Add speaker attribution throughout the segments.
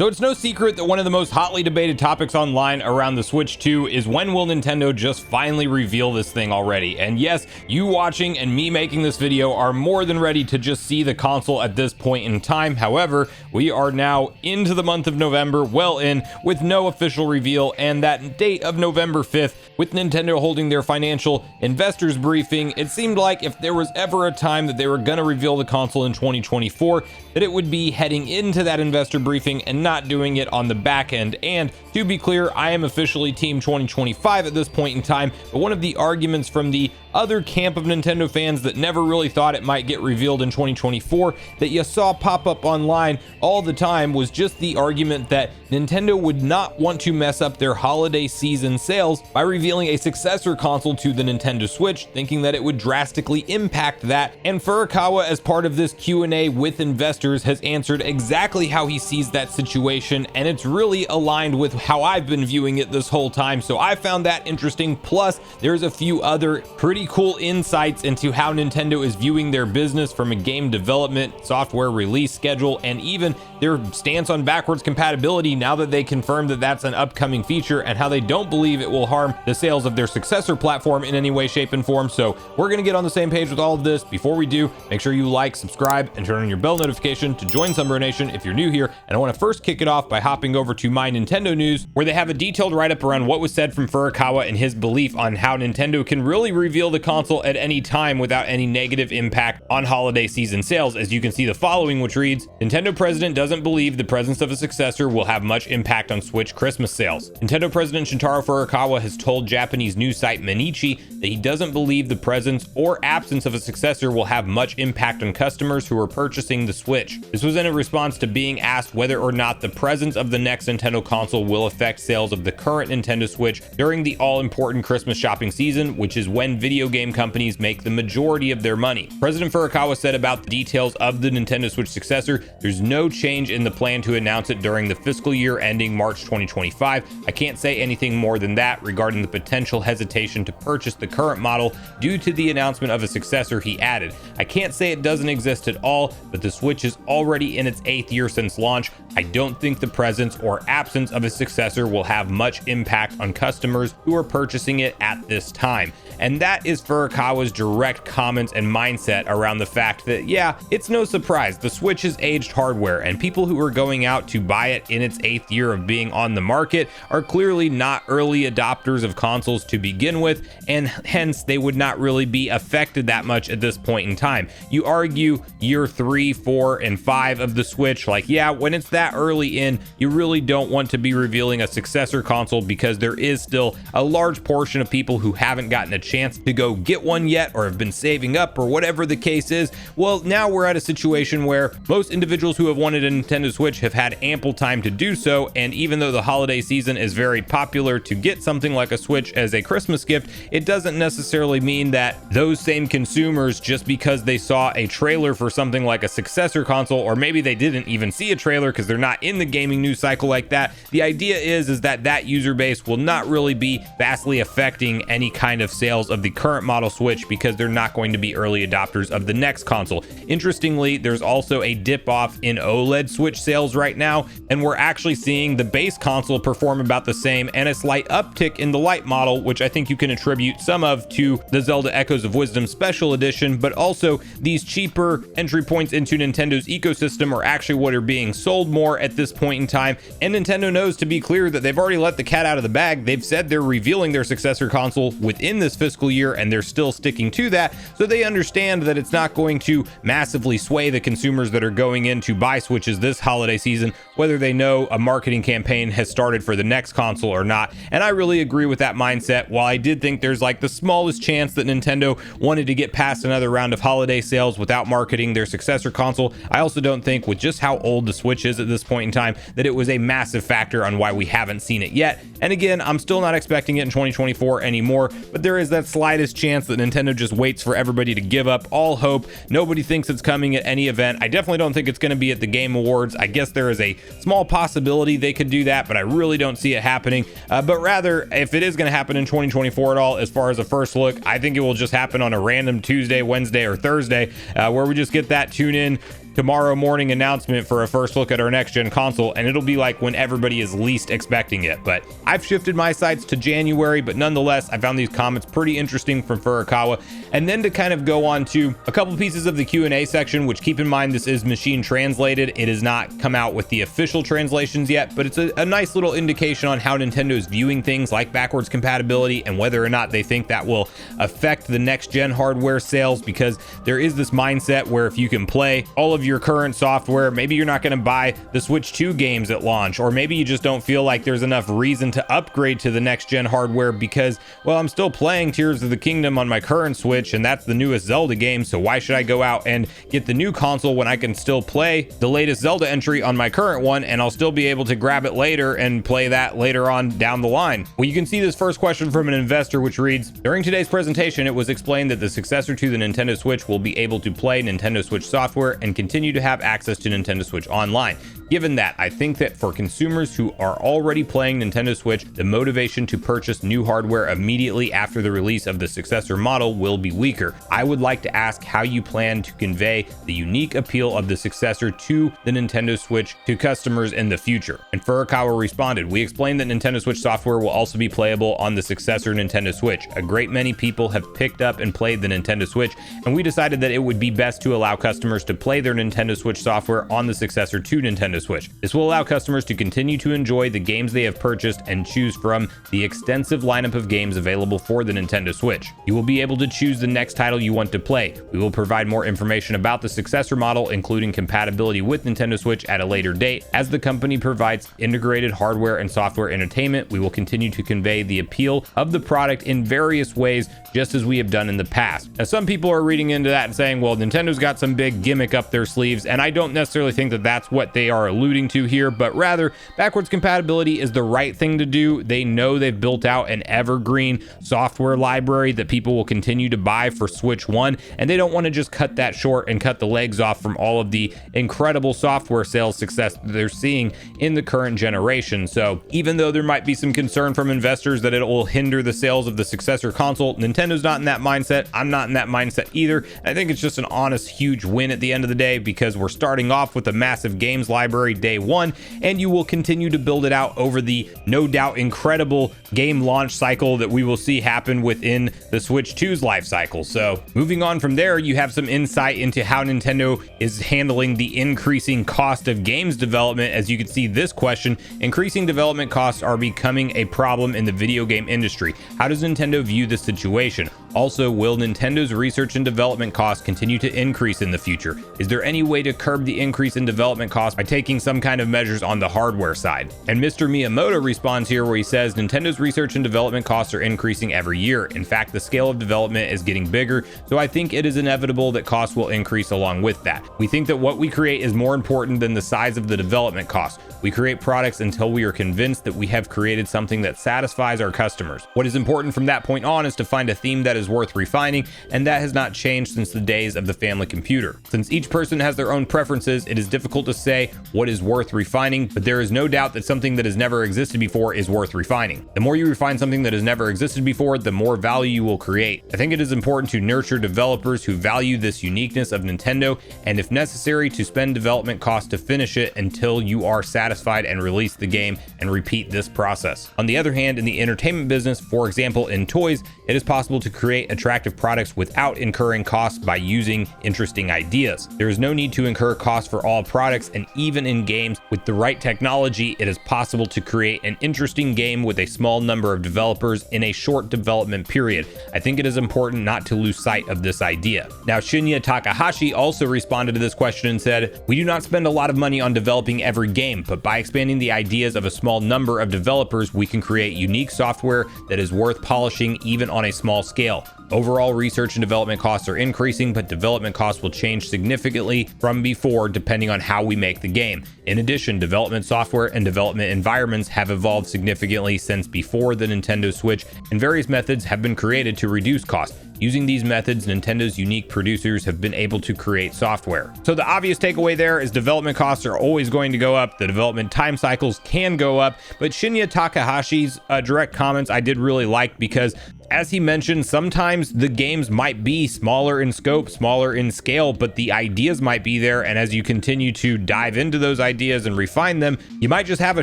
Speaker 1: So it's no secret that one of the most hotly debated topics online around the Switch 2 is when will Nintendo just finally reveal this thing already? And yes, you watching and me making this video are more than ready to just see the console at this point in time. However, we are now into the month of November, well in, with no official reveal, and that date of November 5th, with Nintendo holding their financial investors briefing, it seemed like if there was ever a time that they were gonna reveal the console in 2024, that it would be heading into that investor briefing and not doing it on the back end. And to be clear, I am officially team 2025 at this point in time, but one of the arguments from the other camp of Nintendo fans that never really thought it might get revealed in 2024 that you saw pop up online all the time was just the argument that Nintendo would not want to mess up their holiday season sales by revealing a successor console to the Nintendo Switch, thinking that it would drastically impact that. And Furukawa, as part of this Q&A with investors, has answered exactly how he sees that situation, and it's really aligned with how I've been viewing it this whole time, so I found that interesting. Plus, there's a few other pretty cool insights into how Nintendo is viewing their business from a game development, software release schedule, and even their stance on backwards compatibility now that they confirmed that that's an upcoming feature, and how they don't believe it will harm the sales of their successor platform in any way, shape, and form. So we're gonna get on the same page with all of this. Before we do, make sure you like, subscribe, and turn on your bell notification to join Sunbro Nation if you're new here. And I want to first kick it off by hopping over to My Nintendo News, where they have a detailed write-up around what was said from Furukawa and his belief on how Nintendo can really reveal the console at any time without any negative impact on holiday season sales. As you can see the following, which reads, Nintendo president doesn't believe the presence of a successor will have much impact on Switch Christmas sales. Nintendo president Shintaro Furukawa has told Japanese news site Mainichi that he doesn't believe the presence or absence of a successor will have much impact on customers who are purchasing the Switch. This was in a response to being asked whether or not the presence of the next Nintendo console will affect sales of the current Nintendo Switch during the all-important Christmas shopping season, which is when video game companies make the majority of their money. President Furukawa said about the details of the Nintendo Switch successor, there's no change in the plan to announce it during the fiscal year ending March 2025. I can't say anything more than that regarding the potential hesitation to purchase the current model due to the announcement of a successor, he added. I can't say it doesn't exist at all, but the Switch is already in its 8th year since launch. I don't think the presence or absence of a successor will have much impact on customers who are purchasing it at this time. And that is Furukawa's direct comments and mindset around the fact that, yeah, it's no surprise, the Switch is aged hardware, and people who are going out to buy it in its 8th year of being on the market are clearly not early adopters of consoles to begin with, and hence they would not really be affected that much at this point in time. You argue year 3, 4, and 5 of the Switch, like, yeah, when it's that early in, you really don't want to be revealing a successor console because there is still a large portion of people who haven't gotten a chance to go get one yet or have been saving up or whatever the case is. Well, now we're at a situation where most individuals who have wanted a Nintendo Switch have had ample time to do so, and even though the holiday season is very popular to get something like a Switch as a Christmas gift, it doesn't necessarily mean that those same consumers, just because they saw a trailer for something like a successor console, or maybe they didn't even see a trailer because they're not in the gaming news cycle like that, the idea is that that user base will not really be vastly affecting any kind of sales of the current model Switch because they're not going to be early adopters of the next console. Interestingly, there's also a dip off in OLED Switch sales right now, and we're actually seeing the base console perform about the same and a slight uptick in the Lite model, which I think you can attribute some of to the Zelda Echoes of Wisdom Special Edition, but also these cheaper entry points into Nintendo's ecosystem are actually what are being sold more at this point in time. And Nintendo knows, to be clear, that they've already let the cat out of the bag. They've said they're revealing their successor console within this fiscal year, and they're still sticking to that, so they understand that it's not going to massively sway the consumers that are going in to buy Switches this holiday season, whether they know a marketing campaign has started for the next console or not. And I really agree with that mindset. While I did think there's like the smallest chance that Nintendo wanted to get past another round of holiday sales without marketing their successor console, I also don't think, with just how old the Switch is at this point in time, that it was a massive factor on why we haven't seen it yet. And again, I'm still not expecting it in 2024 anymore, but there is that slightest chance that Nintendo just waits for everybody to give up all hope. Nobody thinks it's coming at any event. I definitely don't think it's going to be at the Game Awards. I guess there is a small possibility they could do that, but I really don't see it happening. But rather, if it is going to happen in 2024 at all, as far as a first look, I think it will just happen on a random Tuesday, Wednesday, or Thursday, where we just get that tune in tomorrow morning announcement for a first look at our next gen console, and it'll be like when everybody is least expecting it. But I've shifted my sights to January, but nonetheless, I found these comments pretty interesting from Furukawa. And then to kind of go on to a couple pieces of the Q&A section, which keep in mind this is machine translated. It has not come out with the official translations yet, but it's a nice little indication on how Nintendo's viewing things like backwards compatibility and whether or not they think that will affect the next gen hardware sales, because there is this mindset where if you can play all of your current software, maybe you're not going to buy the Switch 2 games at launch, or maybe you just don't feel like there's enough reason to upgrade to the next gen hardware because, well, I'm still playing Tears of the Kingdom on my current Switch and that's the newest Zelda game, so why should I go out and get the new console when I can still play the latest Zelda entry on my current one and I'll still be able to grab it later and play that later on down the line? Well, you can see this first question from an investor, which reads, during today's presentation, it was explained that the successor to the Nintendo Switch will be able to play Nintendo Switch software and continue to have access to Nintendo Switch Online. Given that, I think that for consumers who are already playing Nintendo Switch, the motivation to purchase new hardware immediately after the release of the successor model will be weaker. I would like to ask how you plan to convey the unique appeal of the successor to the Nintendo Switch to customers in the future. And Furukawa responded, we explained that Nintendo Switch software will also be playable on the successor Nintendo Switch. A great many people have picked up and played the Nintendo Switch, and we decided that it would be best to allow customers to play their Nintendo Switch software on the successor to Nintendo Switch. This will allow customers to continue to enjoy the games they have purchased and choose from the extensive lineup of games available for the Nintendo Switch. You will be able to choose the next title you want to play. We will provide more information about the successor model, including compatibility with Nintendo Switch at a later date. As the company provides integrated hardware and software entertainment, we will continue to convey the appeal of the product in various ways, just as we have done in the past. Now, some people are reading into that and saying, well, Nintendo's got some big gimmick up their sleeves, and I don't necessarily think that that's what they are alluding to here, but rather backwards compatibility is the right thing to do. They know they've built out an evergreen software library that people will continue to buy for Switch 1, and they don't want to just cut that short and cut the legs off from all of the incredible software sales success that they're seeing in the current generation. So even though there might be some concern from investors that it will hinder the sales of the successor console, Nintendo's not in that mindset. I'm not in that mindset either. I think it's just an honest, huge win at the end of the day, because we're starting off with a massive games library day one, and you will continue to build it out over the no doubt incredible game launch cycle that we will see happen within the Switch 2's life cycle. So moving on from there, you have some insight into how Nintendo is handling the increasing cost of games development. As you can see this question, increasing development costs are becoming a problem in the video game industry. How does Nintendo view this situation? Also, will Nintendo's research and development costs continue to increase in the future? Is there any way to curb the increase in development costs by taking some kind of measures on the hardware side? And Mr. Miyamoto responds here where he says, Nintendo's research and development costs are increasing every year. In fact, the scale of development is getting bigger, so I think it is inevitable that costs will increase along with that. We think that what we create is more important than the size of the development cost. We create products until we are convinced that we have created something that satisfies our customers. What is important from that point on is to find a theme that is worth refining, and that has not changed since the days of the family computer. Since each person has their own preferences, it is difficult to say what is worth refining, but there is no doubt that something that has never existed before is worth refining. The more you refine something that has never existed before, the more value you will create. I think it is important to nurture developers who value this uniqueness of Nintendo, and if necessary, to spend development costs to finish it until you are satisfied and release the game and repeat this process. On the other hand, in the entertainment business, for example in toys, it is possible to create attractive products without incurring costs by using interesting ideas. There is no need to incur costs for all products, and even in games with the right technology, it is possible to create an interesting game with a small number of developers in a short development period. I think it is important not to lose sight of this idea. Now, Shinya Takahashi also responded to this question and said, we do not spend a lot of money on developing every game, but by expanding the ideas of a small number of developers, we can create unique software that is worth polishing even on a small scale. Overall, research and development costs are increasing, but development costs will change significantly from before depending on how we make the game. In addition, development software and development environments have evolved significantly since before the Nintendo Switch, and various methods have been created to reduce costs. Using these methods, Nintendo's unique producers have been able to create software. So the obvious takeaway there is development costs are always going to go up. The development time cycles can go up, but Shinya Takahashi's direct comments I did really like, because as he mentioned, sometimes the games might be smaller in scope, smaller in scale, but the ideas might be there. And as you continue to dive into those ideas and refine them, you might just have a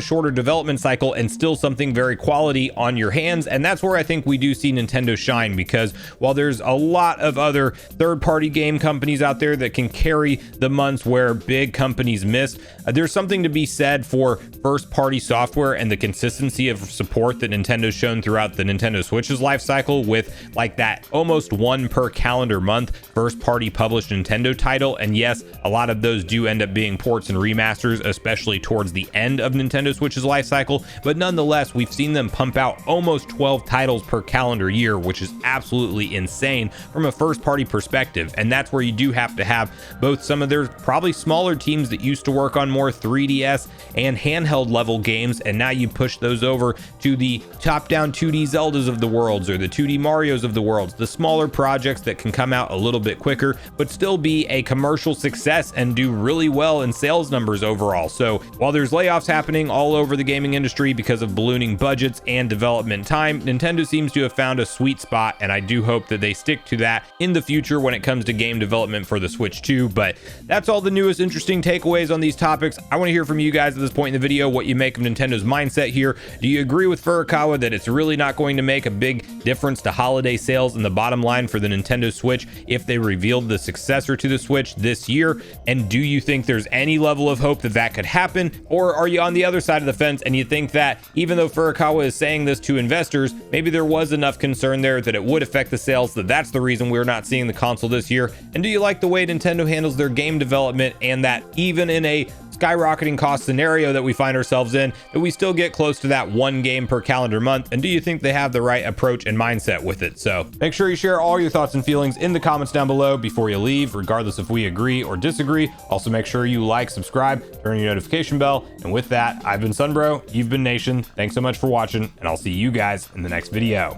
Speaker 1: shorter development cycle and still something very quality on your hands. And that's where I think we do see Nintendo shine, because while there's a lot of other third-party game companies out there that can carry the months where big companies missed, there's something to be said for first-party software and the consistency of support that Nintendo's shown throughout the Nintendo Switch's life cycle, with like that almost one per calendar month first-party published Nintendo title. And yes, a lot of those do end up being ports and remasters, especially towards the end of Nintendo Switch's life cycle, but nonetheless, we've seen them pump out almost 12 titles per calendar year, which is absolutely insane from a first-party perspective. And that's where you do have to have both some of their probably smaller teams that used to work on more 3DS and handheld level games, and now you push those over to the top-down 2D Zeldas of the worlds or the 2D Marios of the worlds, the smaller projects that can come out a little bit quicker but still be a commercial success and do really well in sales numbers overall. So while there's layoffs happening all over the gaming industry because of ballooning budgets and development time, Nintendo seems to have found a sweet spot, and I do hope that they stick to that in the future when it comes to game development for the Switch 2. But that's all the newest interesting takeaways on these topics. I want to hear from you guys at this point in the video what you make of Nintendo's mindset here. Do you agree with Furukawa that it's really not going to make a big difference to holiday sales and the bottom line for the Nintendo Switch if they revealed the successor to the Switch this year? And do you think there's any level of hope that that could happen? Or are you on the other side of the fence and you think that even though Furukawa is saying this to investors, maybe there was enough concern there that it would affect the sales, that's the reason we're not seeing the console this year? And do you like the way Nintendo handles their game development, and that even in a skyrocketing cost scenario that we find ourselves in, that we still get close to that one game per calendar month? And do you think they have the right approach and mindset with it? So make sure you share all your thoughts and feelings in the comments down below before you leave, regardless if we agree or disagree. Also, make sure you like, subscribe, turn your notification bell. And with that, I've been Sunbro, you've been Nation. Thanks so much for watching, and I'll see you guys in the next video.